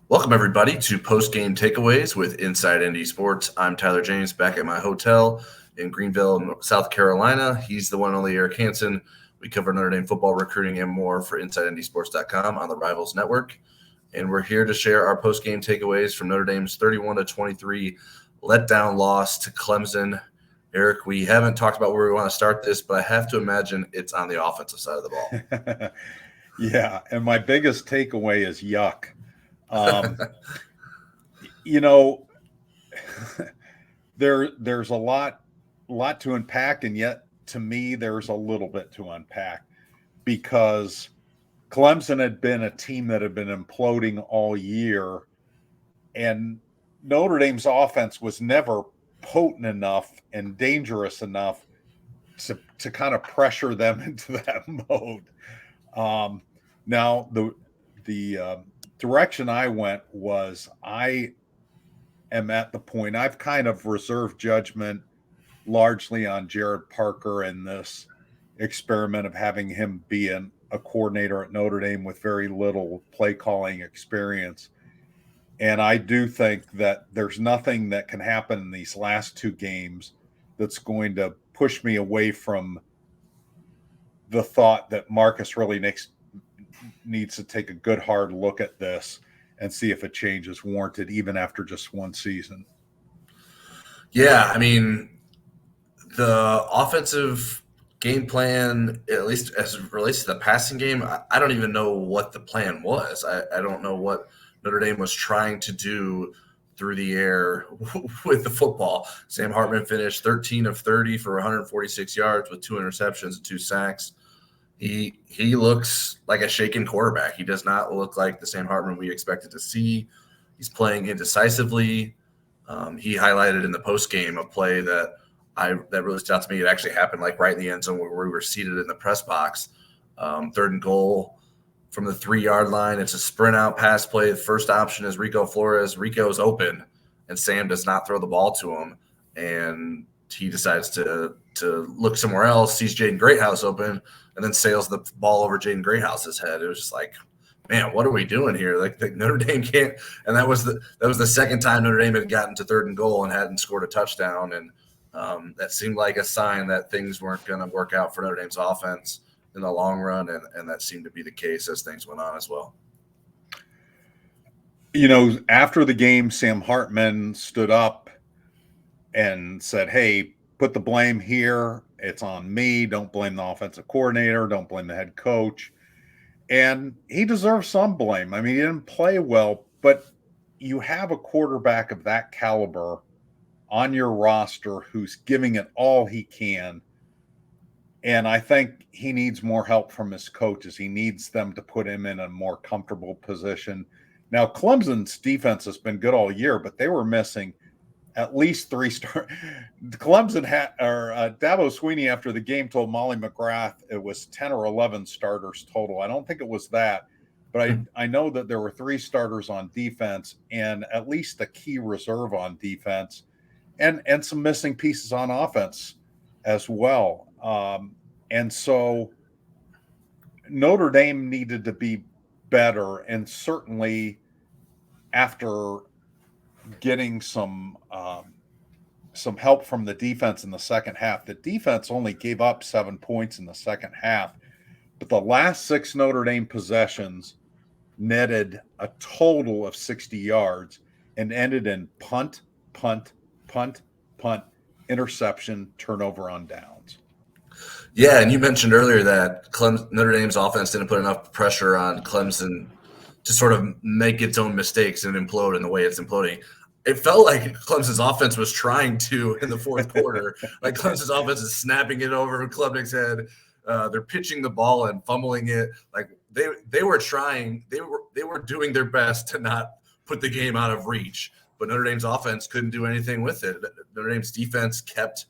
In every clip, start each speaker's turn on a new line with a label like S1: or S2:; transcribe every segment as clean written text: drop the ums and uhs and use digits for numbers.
S1: Welcome, everybody, to Postgame Takeaways with Inside ND Sports. I'm Tyler James, back at my hotel in Greenville, South Carolina. He's the one and only Eric Hansen. We cover Notre Dame football, recruiting, and more for InsideNDSports.com on the Rivals Network. And we're here to share our postgame takeaways from Notre Dame's 31-23 letdown loss to Clemson. Eric, we haven't talked about where we want to start this, but I have to imagine it's on the offensive side of the ball.
S2: Yeah, and my biggest takeaway is yuck. There's a lot to unpack, and yet to me there's a little bit to unpack because Clemson had been a team that had been imploding all year, and Notre Dame's offense was never potent enough and dangerous enough to kind of pressure them into that mode. Now the direction I went was I am at the point I've kind of reserved judgment largely on Gerad Parker and this experiment of having him be a coordinator at Notre Dame with very little play calling experience. And I do think that there's nothing that can happen in these last two games that's going to push me away from the thought that Marcus really needs to take a good hard look at this and see if a change is warranted even after just one season.
S1: Yeah, I mean, the offensive game plan, at least as it relates to the passing game, I don't even know what the plan was. I don't know what Notre Dame was trying to do through the air with the football. Sam Hartman finished 13 of 30 for 146 yards with 2 interceptions and 2 sacks. He looks like a shaken quarterback. He does not look like the Sam Hartman we expected to see. He's playing indecisively. He highlighted in the postgame a play that really stood out to me. It actually happened like right in the end zone where we were seated in the press box. 3rd and goal from the 3-yard line. It's a sprint out pass play. The first option is Rico Flores. Rico's open, and Sam does not throw the ball to him. And he decides to look somewhere else, sees Jaden Greathouse open, and then sails the ball over Jaden Greathouse's head. It was just like, man, what are we doing here? Like Notre Dame can't. And that was the second time Notre Dame had gotten to 3rd and goal and hadn't scored a touchdown. And that seemed like a sign that things weren't going to work out for Notre Dame's offense in the long run, and that seemed to be the case as things went on as well.
S2: After the game, Sam Hartman stood up and said, hey, put the blame here. It's on me. Don't blame the offensive coordinator. Don't blame the head coach. And he deserves some blame. I mean, he didn't play well, but you have a quarterback of that caliber on your roster who's giving it all he can. And I think he needs more help from his coaches. He needs them to put him in a more comfortable position. Now, Clemson's defense has been good all year, but they were missing at least 3 stars. Clemson Dabo Sweeney after the game told Molly McGrath it was 10 or 11 starters total. I don't think it was that, but I know that there were 3 starters on defense and at least a key reserve on defense and some missing pieces on offense as well. And so Notre Dame needed to be better, and certainly after getting some help from the defense in the second half. The defense only gave up 7 points in the second half, but the last 6 Notre Dame possessions netted a total of 60 yards and ended in punt, interception, turnover on downs.
S1: Yeah, and you mentioned earlier that Notre Dame's offense didn't put enough pressure on Clemson to sort of make its own mistakes and implode in the way it's imploding. It felt like Clemson's offense was trying to in the fourth quarter. Like Clemson's offense is snapping it over Klubnik's head. They're pitching the ball and fumbling it. Like they were trying. They were doing their best to not put the game out of reach. But Notre Dame's offense couldn't do anything with it. Notre Dame's defense kept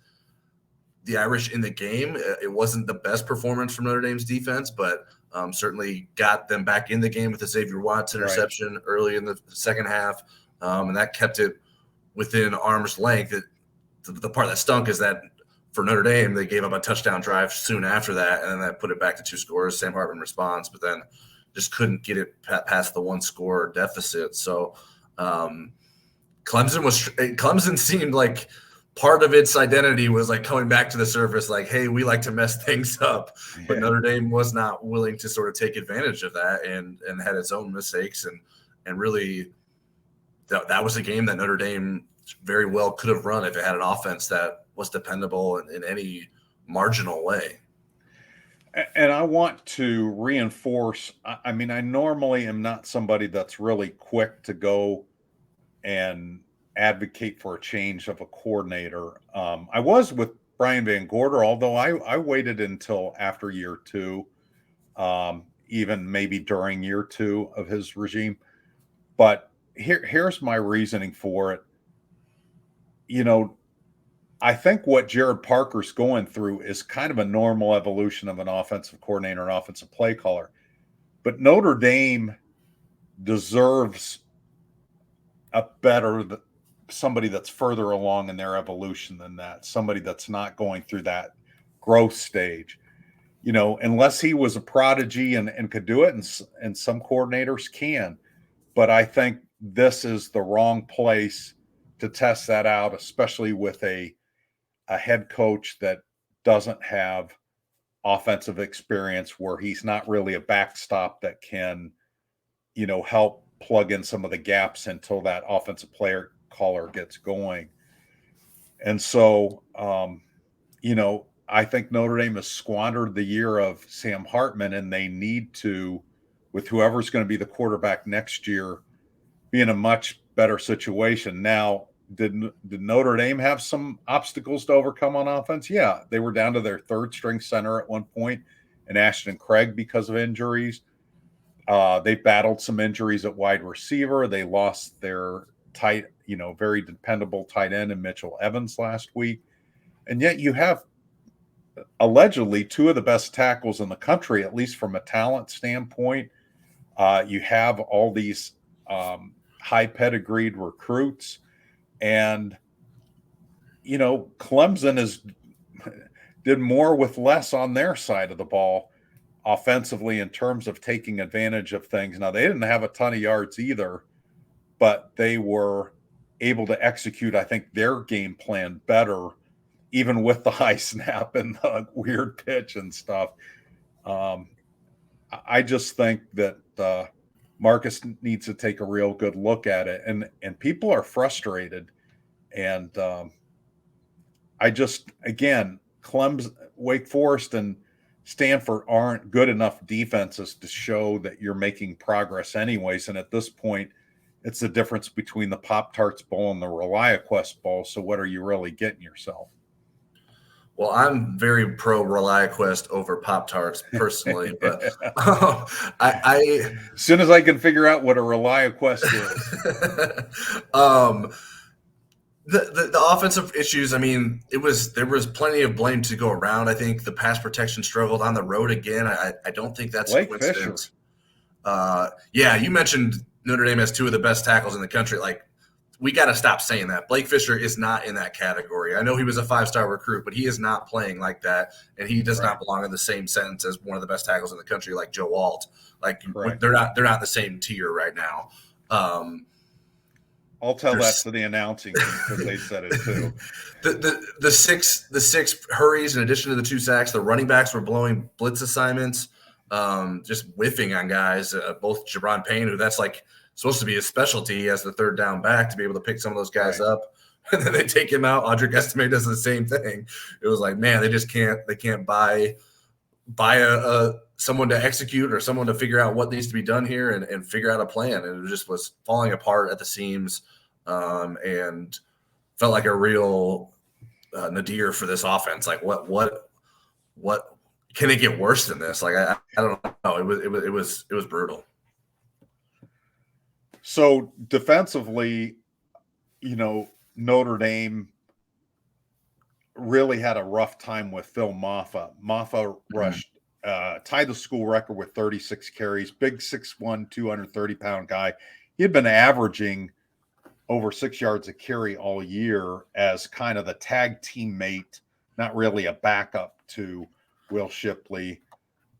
S1: the Irish in the game. It wasn't the best performance from Notre Dame's defense, but certainly got them back in the game with the Xavier Watts interception early in the second half. And that kept it within arm's length. The part that stunk is that for Notre Dame, they gave up a touchdown drive soon after that, and then that put it back to 2 scores. Sam Hartman responds, but then just couldn't get it past the 1-score deficit. So Clemson seemed like part of its identity was like coming back to the surface, like, hey, we like to mess things up. But Notre Dame was not willing to sort of take advantage of that and had its own mistakes. And really, that was a game that Notre Dame very well could have run if it had an offense that was dependable in any marginal way.
S2: And I want to reinforce, I mean, I normally am not somebody that's really quick to go and advocate for a change of a coordinator. I was with Brian Van Gorder, although I waited until after year 2, even maybe during year 2 of his regime. But here's my reasoning for it. You know, I think what Gerad Parker's going through is kind of a normal evolution of an offensive coordinator and offensive play caller. But Notre Dame deserves somebody that's further along in their evolution than that, somebody that's not going through that growth stage. You know, unless he was a prodigy and could do it, and some coordinators can. But I think this is the wrong place to test that out, especially with a head coach that doesn't have offensive experience, where he's not really a backstop that can, you know, help plug in some of the gaps until that offensive player caller gets going. And so, you know, I think Notre Dame has squandered the year of Sam Hartman, and they need to, with whoever's going to be the quarterback next year, be in a much better situation. Now, did Notre Dame have some obstacles to overcome on offense? Yeah, they were down to their third string center at one point, and Ashton Craig because of injuries. They battled some injuries at wide receiver. They lost their very dependable tight end in Mitchell Evans last week. And yet you have allegedly 2 of the best tackles in the country, at least from a talent standpoint. You have all these high pedigreed recruits. And, you know, Clemson did more with less on their side of the ball offensively in terms of taking advantage of things. Now, they didn't have a ton of yards either, but they were able to execute, I think, their game plan better, even with the high snap and the weird pitch and stuff. I just think that Marcus needs to take a real good look at it, and people are frustrated. And again, Clemson, Wake Forest, and Stanford aren't good enough defenses to show that you're making progress anyways. And at this point, it's the difference between the Pop-Tarts Bowl and the ReliaQuest Bowl. So what are you really getting yourself?
S1: Well, I'm very pro ReliaQuest over Pop-Tarts personally, but
S2: as soon as I can figure out what a ReliaQuest is.
S1: The offensive issues, I mean, there was plenty of blame to go around. I think the pass protection struggled on the road again. I don't think that's
S2: Blake
S1: a coincidence.
S2: Fisher.
S1: Yeah, you mentioned Notre Dame has 2 of the best tackles in the country. Like, we got to stop saying that. Blake Fisher is not in that category. I know he was a 5-star recruit, but he is not playing like that, and he does not belong in the same sentence as one of the best tackles in the country, like Joe Alt. Like, they're not the same tier right now.
S2: I'll tell that to the announcing team because they said it too.
S1: The six hurries in addition to the 2 sacks. The running backs were blowing blitz assignments, just whiffing on guys. Both Jabron Payne, who that's like supposed to be his specialty as the third down back, to be able to pick some of those guys up, and then they take him out. Audric Estime does the same thing. It was like, man, they just can't buy someone to execute or someone to figure out what needs to be done here and figure out a plan. And it just was falling apart at the seams, and felt like a real nadir for this offense. Like, what can it get worse than this? Like, I don't know. It was brutal.
S2: So defensively, you know, Notre Dame really had a rough time with Phil Maffa. Maffa rushed, tied the school record with 36 carries, big 6'1", 230-pound guy. He had been averaging over 6 yards a carry all year as kind of the tag teammate, not really a backup to Will Shipley.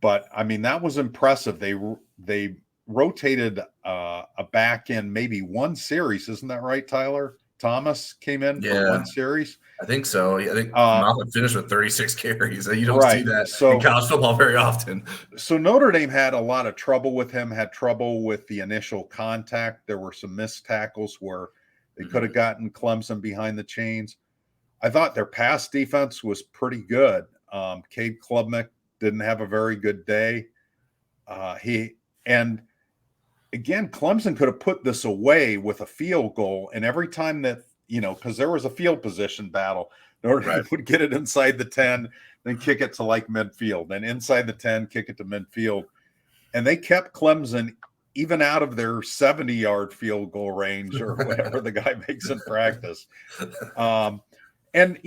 S2: But, I mean, that was impressive. They they rotated a back in maybe one series. Isn't that right, Tyler? Thomas came in for
S1: Yeah,
S2: one series.
S1: I think so. I think Moffitt finished with 36 carries. You don't see
S2: Right.
S1: that in
S2: So
S1: college football very often.
S2: so Notre Dame had a lot of trouble with him, had trouble with the initial contact. There were some missed tackles where they could have gotten Clemson behind the chains. I thought their pass defense was pretty good. Cade Klubnik didn't have a very good day. And again, Clemson could have put this away with a field goal. And every time that, because there was a field position battle, Notre Dame would get it inside the 10, then kick it to like midfield, then inside the 10, kick it to midfield. And they kept Clemson even out of their 70-yard field goal range or whatever the guy makes in practice. And,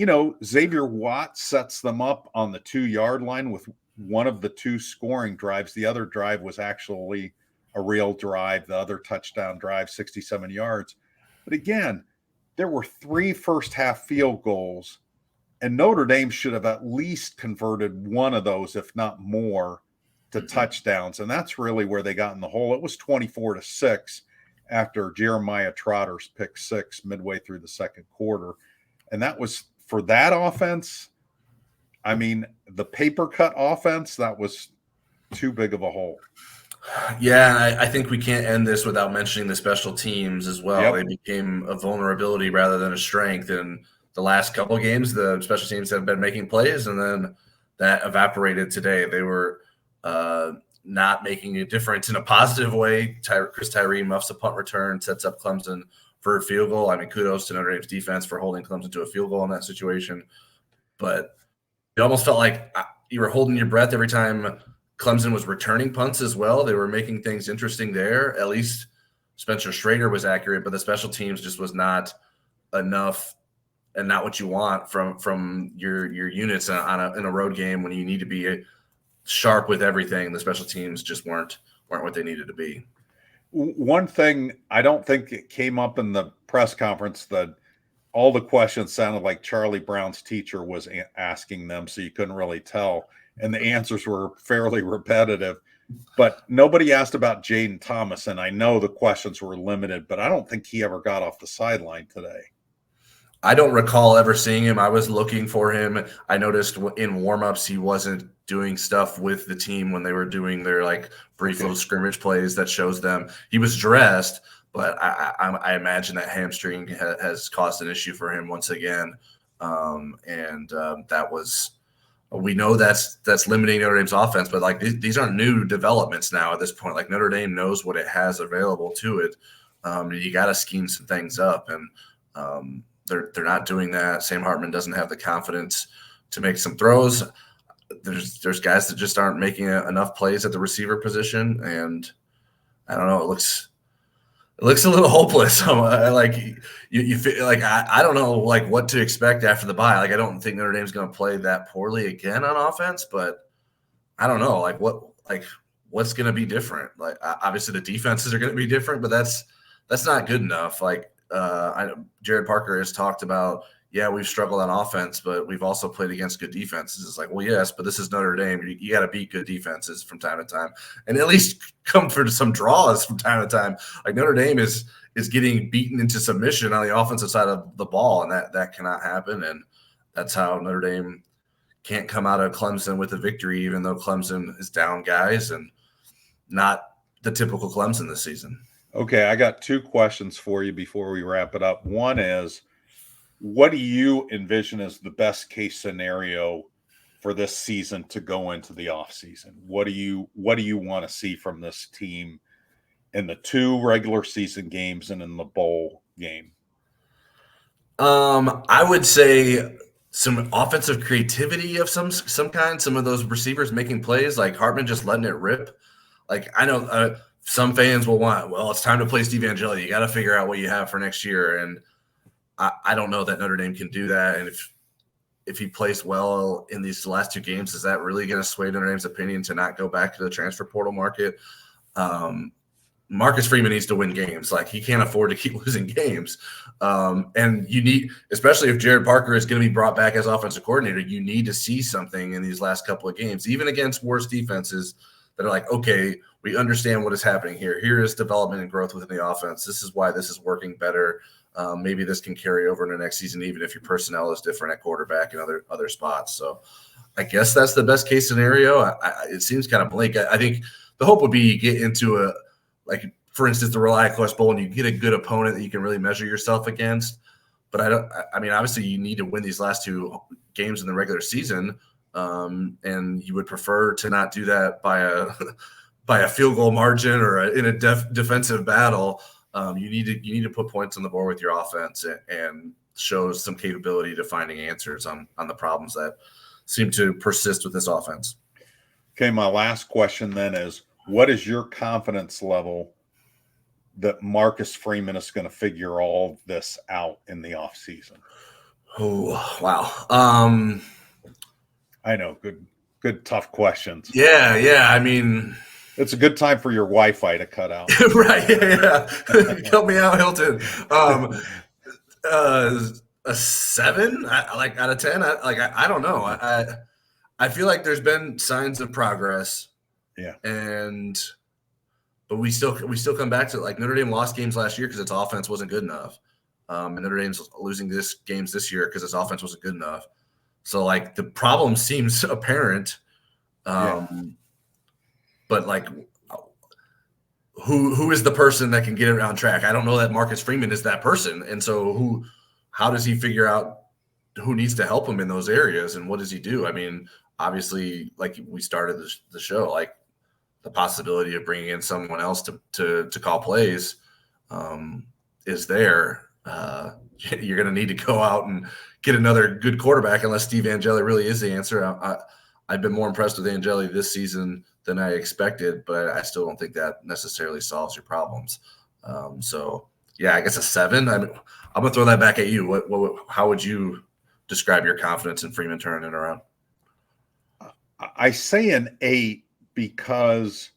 S2: Xavier Watts sets them up on the 2-yard line with one of the two scoring drives. The other drive was actually a real drive, the other touchdown drive, 67 yards. But again, there were 3 first-half field goals, and Notre Dame should have at least converted one of those, if not more, to touchdowns. And that's really where they got in the hole. It was 24-6 after Jeremiah Trotter's pick 6 midway through the second quarter. And that was for that offense. I mean, the paper cut offense, that was too big of a hole.
S1: Yeah, I think we can't end this without mentioning the special teams as well.
S2: Yep.
S1: They became a vulnerability rather than a strength. In the last couple of games, the special teams have been making plays, and then that evaporated today. They were not making a difference in a positive way. Chris Tyree muffs a punt return, sets up Clemson for a field goal. I mean, kudos to Notre Dame's defense for holding Clemson to a field goal in that situation. But it almost felt like you were holding your breath every time Clemson was returning punts as well. They were making things interesting there. At least Spencer Schrader was accurate, but the special teams just was not enough and not what you want from your units in a road game when you need to be sharp with everything. The special teams just weren't what they needed to be.
S2: One thing, I don't think it came up in the press conference, that all the questions sounded like Charlie Brown's teacher was asking them, so you couldn't really tell. And the answers were fairly repetitive. But nobody asked about Jaden Thomas, and I know the questions were limited, but I don't think he ever got off the sideline today.
S1: I don't recall ever seeing him. I was looking for him. I noticed in warmups he wasn't doing stuff with the team when they were doing their brief little scrimmage plays that shows them. He was dressed, but I imagine that hamstring has caused an issue for him once again. That was – we know that's limiting Notre Dame's offense, but these aren't new developments now at this point. Notre Dame knows what it has available to it. You got to scheme some things up, and they're not doing that. Sam Hartman doesn't have the confidence to make some throws. There's guys that just aren't making enough plays at the receiver position, and I don't know. It looks a little hopeless. You feel I don't know what to expect after the bye. I don't think Notre Dame's going to play that poorly again on offense, but I don't know what's going to be different. Obviously the defenses are going to be different, but that's not good enough. Gerad Parker has talked about, we've struggled on offense, but we've also played against good defenses. It's well, yes, but this is Notre Dame. You got to beat good defenses from time to time, and at least come for some draws from time to time. Notre Dame is getting beaten into submission on the offensive side of the ball, and that cannot happen. And that's how Notre Dame can't come out of Clemson with a victory, even though Clemson is down guys and not the typical Clemson this season.
S2: Okay, I got 2 questions for you before we wrap it up. One is, what do you envision as the best case scenario for this season to go into the offseason? What do you want to see from this team in the 2 regular season games and in the bowl game?
S1: I would say some offensive creativity of some kind. Some of those receivers making plays, like Hartman just letting it rip. I know some fans will want, it's time to play Steve Angeli. You got to figure out what you have for next year. And I don't know that Notre Dame can do that. And if he plays well in these last 2 games, is that really going to sway Notre Dame's opinion to not go back to the transfer portal market? Marcus Freeman needs to win games. He can't afford to keep losing games. And you need, especially if Gerad Parker is going to be brought back as offensive coordinator, you need to see something in these last couple of games, even against worse defenses, that are like, okay, we understand what is happening here. Here is development and growth within the offense. This is why this is working better. Maybe this can carry over into next season, even if your personnel is different at quarterback and other spots. So I guess that's the best case scenario. It seems kind of bleak. I think the hope would be you get into for instance, the ReliaQuest Bowl, and you get a good opponent that you can really measure yourself against. But I mean, obviously, you need to win these last 2 games in the regular season, and you would prefer to not do that by a field goal margin or in a defensive battle. You need to put points on the board with your offense and show some capability to finding answers on the problems that seem to persist with this offense.
S2: Okay, my last question then is, what is your confidence level that Marcus Freeman is going to figure all of this out in the offseason?
S1: Oh, wow.
S2: I know, good, tough questions.
S1: Yeah. I mean,
S2: it's a good time for your Wi-Fi to cut out.
S1: Right. Yeah. Help me out, Hilton. A 7, out of 10. I don't know. I feel like there's been signs of progress.
S2: Yeah.
S1: But we still come back to Notre Dame lost games last year because its offense wasn't good enough. And Notre Dame's losing games this year because its offense wasn't good enough. So the problem seems apparent. But who is the person that can get it on track? I don't know that Marcus Freeman is that person. And so how does he figure out who needs to help him in those areas, and what does he do? I mean, obviously, we started the show, the possibility of bringing in someone else to call plays is there. You're going to need to go out and get another good quarterback unless Steve Angeli really is the answer. I've been more impressed with Angeli this season than I expected, but I still don't think that necessarily solves your problems. I guess a 7. I'm going to throw that back at you. How would you describe your confidence in Freeman turning it around?
S2: I say an 8 because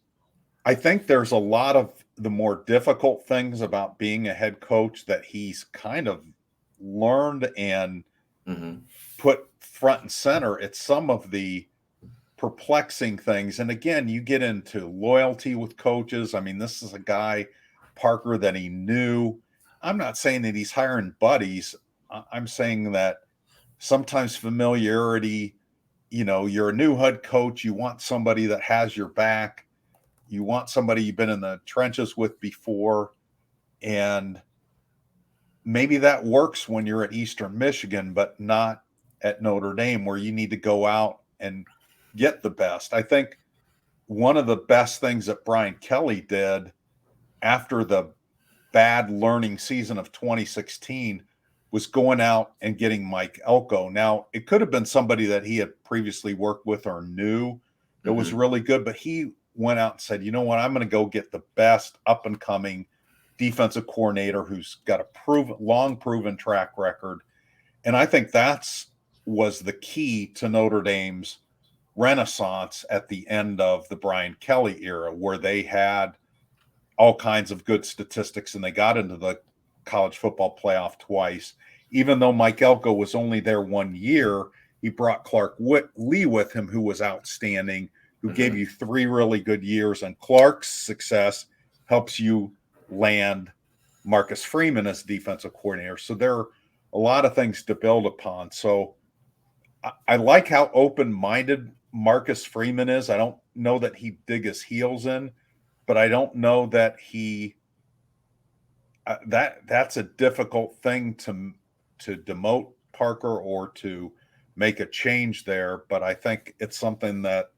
S2: I think there's a lot of the more difficult things about being a head coach that he's kind of learned and put front and center. It's some of the perplexing things. And again, you get into loyalty with coaches. I mean, this is a guy, Parker, that he knew. I'm not saying that he's hiring buddies. I'm saying that sometimes familiarity, you're a new head coach. You want somebody that has your back. You want somebody you've been in the trenches with before. And maybe that works when you're at Eastern Michigan, but not at Notre Dame, where you need to go out and get the best. I think one of the best things that Brian Kelly did after the bad learning season of 2016 was going out and getting Mike Elko. Now, it could have been somebody that he had previously worked with or knew that was really good, but he went out and said, you know what, I'm going to go get the best up-and-coming defensive coordinator who's got a long proven track record. And I think was the key to Notre Dame's renaissance at the end of the Brian Kelly era, where they had all kinds of good statistics and they got into the college football playoff twice. Even though Mike Elko was only there 1 year, he brought Clark Lee with him, who was outstanding, who gave you 3 really good years. And Clark's success helps you land Marcus Freeman as defensive coordinator. So there are a lot of things to build upon. So I like how open-minded Marcus Freeman is. I don't know that he dig his heels in, but I don't know that he that's a difficult thing to demote Parker or to make a change there. But I think it's something that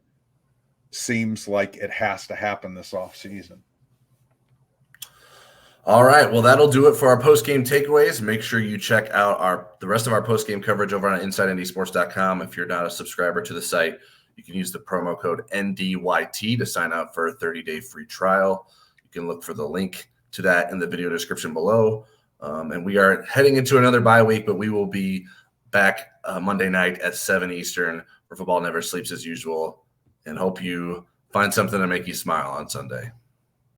S2: seems like it has to happen this offseason.
S1: All right. Well, that'll do it for our post-game takeaways. Make sure you check out the rest of our post-game coverage over on InsideNDSports.com. If you're not a subscriber to the site, you can use the promo code NDYT to sign up for a 30-day free trial. You can look for the link to that in the video description below. And we are heading into another bye week, but we will be back Monday night at 7 Eastern where football never sleeps as usual, and hope you find something to make you smile on Sunday.